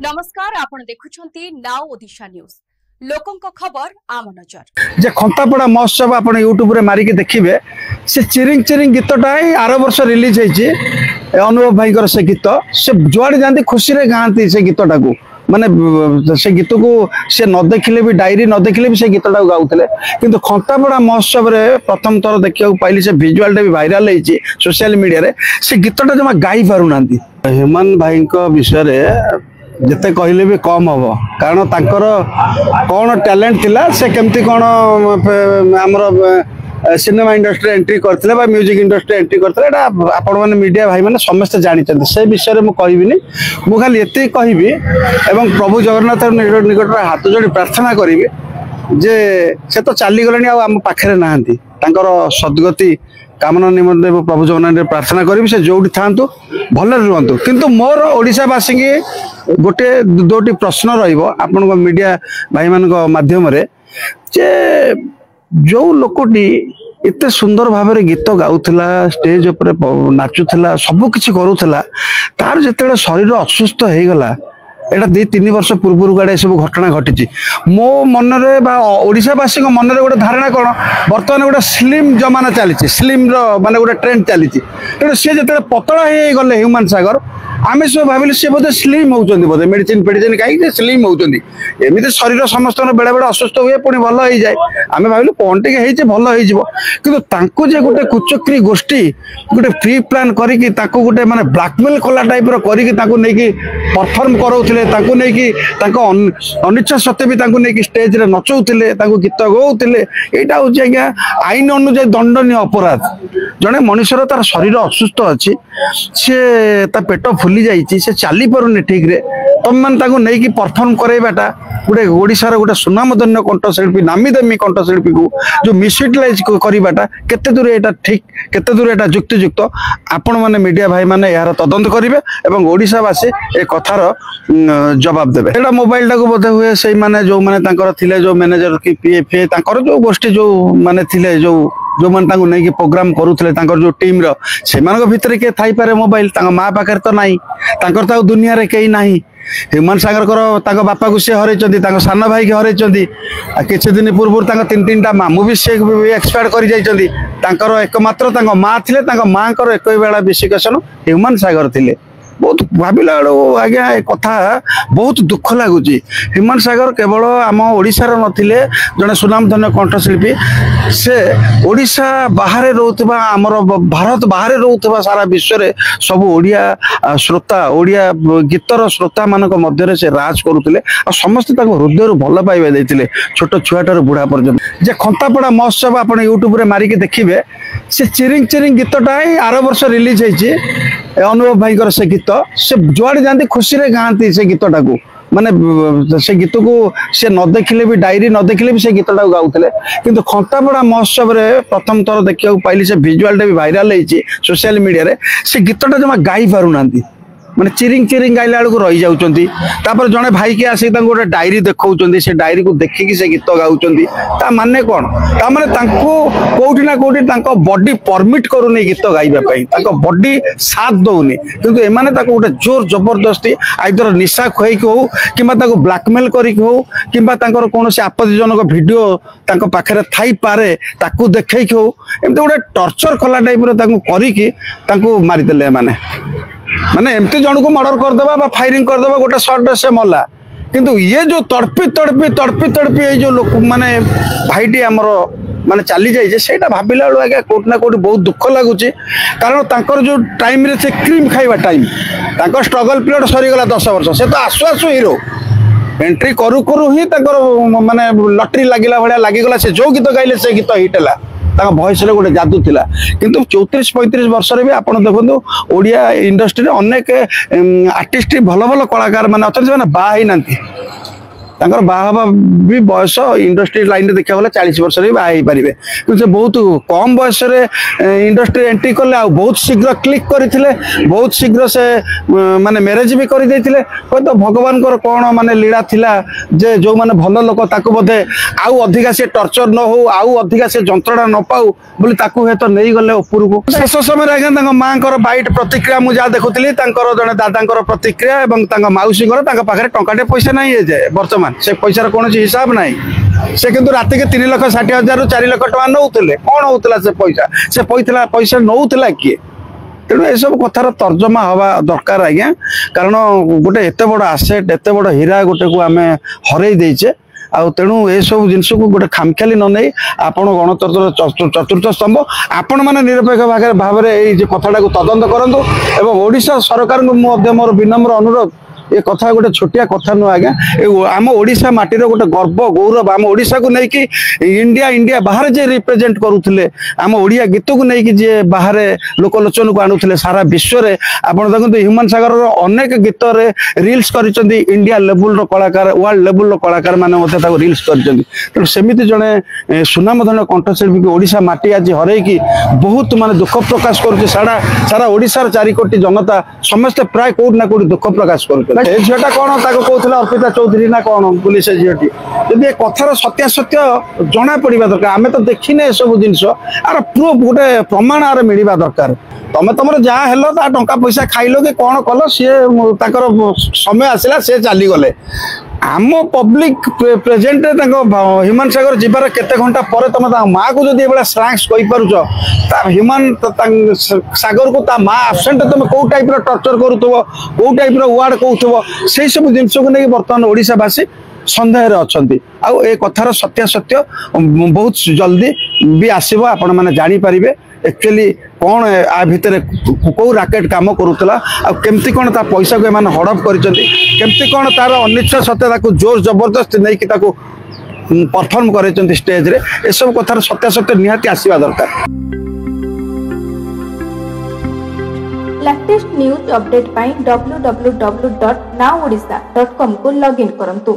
नमस्कार आपण देखुछंती now Odisha news लोकंक खबर आम नजर जे खंतापड़ा महोत्सव आप यूट्यूब रे मारिक देखिए से चिरिंग चिरिंग गीतटा आर वर्ष रिलीज होती अनुभव भाई से गीत से जुआड़े जाती खुशी रे गाँती से गीतटा को माने से गीत को से न देखिले भी डायरी न देखिले भी से गीतटा गाउले किंतु खंतापड़ा महोत्सव रे प्रथम थर देखा पाइली से विजुआलटा भी भाइराल होती सोशल मीडिया रे से गीतटा जमा गाई पारुना हेमंत भाई विषय जिते कहले भी कम हम कारण तांकर कौन टैलेंट थिला से केमती कौन आमर सिनेमा इंडस्ट्री एंट्री करथिले बा म्यूजिक इंडस्ट्री एंट्री करथिले एटा आपण माने मीडिया भाई माने समस्त जानि चंदी से विषय रे मु कहबिनी मु खाली एते कहबी एवं प्रभु जगन्नाथ निकट हाथ जोड़ी प्रार्थना करिवे जे से तो चली गलेनी आ हम पाखरे नाहंती तांकर सद्गति कामना निमंत्रण प्रभु जगन्नाथ प्रार्थना करी से जो था भल रुहतु किंतु मोर ओडिशावासी की गोटे दोटी प्रश्न रहा मीडिया भाई मान माध्यम जे जो लोकटी एत सुंदर भाव गीत गाउला स्टेज उपर नाचुला सबकिछि करूला तार जिते शरीर असुस्थ हो गला एटा 2-3 वर्ष पूर्व गाड़े सब घटना घटी मो मन ओडावासी मन गोटे धारणा कौन बर्तमान गोटे स्लिम जमाना चली स्लिम माने गोटे ट्रेंड चली तेणु सी जो पतला हो गले ह्यूमन सागर आम सब भाविले सी बोधे स्लिम होती बोधे मेडिसिन फेडिसिन कहीं स्लिम होती एमती शरीर समस्त बेले बेले असुस्थ हुए पुणी भल हो जाए आम भाविलु कौन टे भल हो जे गोटे कुचक्री गोष्ठी गोटे प्री प्लान करके गोटे माने ब्लैकमेल कला टाइप करके परफॉर्म कराउथिले अनिच्छा सत्वे भी स्टेज रे नचौले गीत गाउले यहाँ हूँ आज्ञा आईन अनुजाई दंडनीय अपराध जड़े मनुष्यर तार शरीर असुस्थ अच्छी सी पेट फुली जाइए से चली पारुनि ठीक रे तुम मैंने परफॉर्म करवाटा गोटे ओडिशार गोटे सुनामधन्य कंठशिल्पी नामी दामी कंठशिल्पी को जो मिसयूटिलाइज करवाटा केते दूर यहाँ ठीक केते दूर यहाँ युक्तियुक्त आपण मैंने मीडिया भाई मैंने यार तदंत करेंगे और ओडिशावासी ए कथार जवाब देवे एटा मोबाइल टाक बोधे हुए से माने जो माने थिले जो मैनेजर की पीएफए जो गोष्ठी जो माने थिले जो मैंने नहीं प्रोग्राम करुले जो टीम से भितर किए थी पारे मोबाइल माँ पाखे तो नाई तो दुनिया रे कहीं ना ह्यूमन सागर बापा को सी हर सान भाई की हर किसी दिन पूर्व 3-3टा मामू भी सी एक्सपायर कर एकमात्र माँ थे माँ को एक बेला विशिकेशन ह्यूमन सागर थे बहुत भाविला आज्ञा कथा बहुत दुख लगुच ह्यूमन सागर केवल आम ओडिशार नथिले जड़े सुनामधन्य कंठशिल्पी से ओडिशा बाहर रोथबा आमर भारत बाहर रोथबा सारा विश्व रे सब ओडिया श्रोता ओडिया गीतर श्रोता मानक मध्य से राज करुले आ समस्त हृदय भल पाइबा देथिले छोट छुआटार बुढ़ा पर्यंत जे खंतापड़ा महोत्सव आप यूट्यूब रे मारिक देखिए से चिरिंग चिरिंग गीतटा आर वर्ष रिलीज होती अनुभव भाई से गीत से जुआड़े जाती खुशी रे गाँती से गीतटा को माने से गीत को से न देखिले भी डायरी न देखिले भी से गीतटा गाउले किंतु खंतापड़ा महोत्सव रे प्रथम थर देखा पाइली से विजुआलटा भी भाइराल होती सोशल मीडिया रे से गीतटा जमा गाई पारुना माने चिरिंग चिरिंग गाइला बेलू रही जाउचंती तापर जड़े भाई के आसिक गोटे डायरी देखौचंती से डायरी को देखिकी से गीत गाउचंती ता माने कौन ता माने तांको कोउठी ना कोउठी तांको बॉडी परमिट करूनी गीत गाइबा पई तांको बॉडी साथ दउनी किंतु एमाने ताको गोटे जोर जबरदस्ती आइदर निशा खुआई हो किंबा ताको ब्लैकमेल करी हो किंबा तांकर कोनोसी आपत्तिजनक वीडियो तांको पाखरे थाई पारे ताको देखै हो एमते गोटे टॉर्चर कला टाइप रो ताको करिकी ताको मारि देले माने एमती जन को मर्डर करदे फायरिंग करदे गोटे शॉट से मला किंतु ये जो तड़पी तड़पी तड़पी तड़पी ये जो लोक माने भाईटी आमर माने चली जाइए सेटा भाविला बेलू आज्ञा कोट ना कोट बहुत दुख लगुच कारण तांकर जो टाइम रे से क्रीम खाइबा टाइम तांकर स्ट्रगल पीरियड सरीगला 10 वर्ष से तो आसु आसु हीरो एंट्री करू करू ही माने लटरी लागिला भाया लगिगला से जो गीत गाइले से गीत हिट है भयस गोटे जादू थिला किंतु 34-35 वर्ष भी आप देखो ओडिया इंडस्ट्री अनेक आर्टिस्ट भल भल कलाकार मैंने अच्छा मैंने बाहर ना ତାଙ୍କର ବାହା ହେବା ବି ବୟସ ଇଣ୍ଡଷ୍ଟ୍ରି ଲାଇନରେ ଦେଖିବାକୁ ଗଲେ 40 ବର୍ଷରେ ବି ବାହା ହେଇପାରିବେ, କିନ୍ତୁ ସେ ବହୁତ କମ୍ ବୟସରେ ଇଣ୍ଡଷ୍ଟ୍ରି ଏଣ୍ଟ୍ରି କଲେ, ଆଉ ବହୁତ ଶୀଘ୍ର କ୍ଲିକ୍ କରିଥିଲେ, ବହୁତ ଶୀଘ୍ର ସେ ମାନେ ମ୍ୟାରେଜ ବି କରିଦେଇଥିଲେ। ହୁଏତ ଭଗବାନଙ୍କର କ'ଣ ମାନେ ଲୀଳା ଥିଲା ଯେ ଯୋଉମାନେ ଭଲ ଲୋକ ତାକୁ ବୋଧେ ଆଉ ଅଧିକା ସେ ଟର୍ଚର ନ ହଉ, ଆଉ ଅଧିକା ସେ ଯନ୍ତ୍ରଣା ନ ପାଉ ବୋଲି ତାକୁ ହୁଏତ ନେଇଗଲେ ଉପରକୁ। ଶେଷ ସମୟରେ ଆଜ୍ଞା ତାଙ୍କ ମାଙ୍କର ବାଇଟ ପ୍ରତିକ୍ରିୟା ମୁଁ ଯାହା ଦେଖୁଥିଲି, ତାଙ୍କର ଜଣେ ଦାଦାଙ୍କର ପ୍ରତିକ୍ରିୟା ଏବଂ ତାଙ୍କ ମାଉସୀଙ୍କର ତାଙ୍କ ପାଖରେ ଟଙ୍କାଟେ ପଇସା ନାହିଁ ଏଯାଏ ବର୍ତ୍ତମାନ, ସେ ପଇସାର କୌଣସି ହିସାବ ନାହିଁ। ସେ କିନ୍ତୁ ରାତିକି 3,60,000ରୁ 4 ଲକ୍ଷ ଟଙ୍କା ନଉଥିଲେ। କ'ଣ ହଉଥିଲା ସେ ପଇସା ନଉଥିଲା କିଏ? ତେଣୁ ଏସବୁ କଥାର ତର୍ଜମା ହବା ଦରକାର ଆଜ୍ଞା, କାରଣ ଗୋଟେ ଏତେ ବଡ଼ ଆସେଟ୍, ଏତେ ବଡ଼ ହୀରା ଗୋଟେକୁ ଆମେ ହରେଇ ଦେଇଛେ। ଆଉ ତେଣୁ ଏସବୁ ଜିନିଷକୁ ଗୋଟେ ଖାମଖିଆଲି ନ ନେଇ ଆପଣ ଗଣତନ୍ତ୍ରର ଚତୁର୍ଥ ସ୍ତମ୍ଭ, ଆପଣମାନେ ନିରପେକ୍ଷ ଭାବରେ ଏଇ ଯେ କଥାଟାକୁ ତଦନ୍ତ କରନ୍ତୁ ଏବଂ ଓଡ଼ିଶା ସରକାରଙ୍କୁ ମଧ୍ୟ ମୋର ବିନମ୍ର ଅନୁରୋଧ, ଏ କଥା ଗୋଟେ ଛୋଟିଆ କଥା ନୁହଁ ଆଜ୍ଞା। ଆମ ଓଡ଼ିଶା ମାଟିର ଗୋଟେ ଗର୍ବ ଗୌରବ, ଆମ ଓଡ଼ିଶାକୁ ନେଇକି ଇଣ୍ଡିଆ ବାହାରେ ଯିଏ ରିପ୍ରେଜେଣ୍ଟ କରୁଥିଲେ, ଆମ ଓଡ଼ିଆ ଗୀତକୁ ନେଇକି ଯିଏ ବାହାରେ ଲୋକଲୋଚନକୁ ଆଣୁଥିଲେ ସାରା ବିଶ୍ୱରେ। ଆପଣ ଦେଖନ୍ତୁ ହ୍ୟୁମାନ ସାଗରର ଅନେକ ଗୀତରେ ରିଲ୍ସ କରିଛନ୍ତି ଇଣ୍ଡିଆ ଲେବୁଲର କଳାକାର, ୱାର୍ଲଡ ଲେବୁଲର କଳାକାର ମାନେ ମଧ୍ୟ ତାକୁ ରିଲ୍ସ କରିଛନ୍ତି। ତେଣୁ ସେମିତି ଜଣେ ସୁନାମଧନ୍ୟ କଣ୍ଠଶିଳ୍ପୀକି ଓଡ଼ିଶା ମାଟି ଆଜି ହରେଇକି ବହୁତ ମାନେ ଦୁଃଖ ପ୍ରକାଶ କରୁଛି। ସାରା ଓଡ଼ିଶାର 4 କୋଟି ଜନତା ସମସ୍ତେ ପ୍ରାୟ କୋଉଠି ନା କୋଉଠି ଦୁଃଖ ପ୍ରକାଶ କରୁଛନ୍ତି। ଏ ଝିଅଟା କ'ଣ ତାକୁ କହୁଥିଲା ଅର୍ପିତା ଚୌଧୁରୀ ନା କ'ଣ ବୋଲି, ସେ ଝିଅଟି ଯଦି ଏ କଥାର ସତ୍ୟାସତ୍ୟ ଜଣା ପଡ଼ିବା ଦରକାର। ଆମେ ତ ଦେଖିନେ ଏସବୁ ଜିନିଷ, ଆର ପ୍ରୁଫ୍ ଗୋଟେ ପ୍ରମାଣ ଆର ମିଳିବା ଦରକାର। ତମେ ତମର ଯାହା ହେଲ, ତା ଟଙ୍କା ପଇସା ଖାଇଲ କି କ'ଣ କଲ, ସିଏ ତାଙ୍କର ସମୟ ଆସିଲା ସେ ଚାଲିଗଲେ। ଆମ ପବ୍ଲିକ ପ୍ରେଜେଣ୍ଟରେ ତାଙ୍କ ହ୍ୟୁମାନ ସାଗର ଯିବାର କେତେ ଘଣ୍ଟା ପରେ ତମେ ତାଙ୍କ ମାଆକୁ ଯଦି ଏଭଳିଆ ସ୍ଲାଙ୍ଗସ୍ କହିପାରୁଛ, ତା ହ୍ୟୁମାନ ସାଗରକୁ ତା ମା ଆବସେଣ୍ଟ ତମେ କୋଉ ଟାଇପ୍ର ଟର୍ଚର କରୁଥିବ, କୋଉ ଟାଇପ୍ର ୱାର୍ଡ କହୁଥିବ, ସେଇ ସବୁ ଜିନିଷକୁ ନେଇକି ବର୍ତ୍ତମାନ ଓଡ଼ିଶାବାସୀ ସନ୍ଦେହରେ ଅଛନ୍ତି। ଆଉ ଏ କଥାର ସତ୍ୟାସତ୍ୟ ବହୁତ ଜଲ୍ଦି ବି ଆସିବ, ଆପଣମାନେ ଜାଣିପାରିବେ एक्चुअली कौन आ भितर कौ राकेट काम करूला आ केमती कौन ता पैसा को एमान हड़प करमती कौन तार अनिच्छा सत्य जोर जबरदस्त नहीं कि परफॉर्म कर स्टेज रे ए सब कथार सत्यासत्य निहाती आसवा दरकार। लेटेस्ट न्यूज अपडेट पाई www.nowodisha.com को लॉगिन करंतु।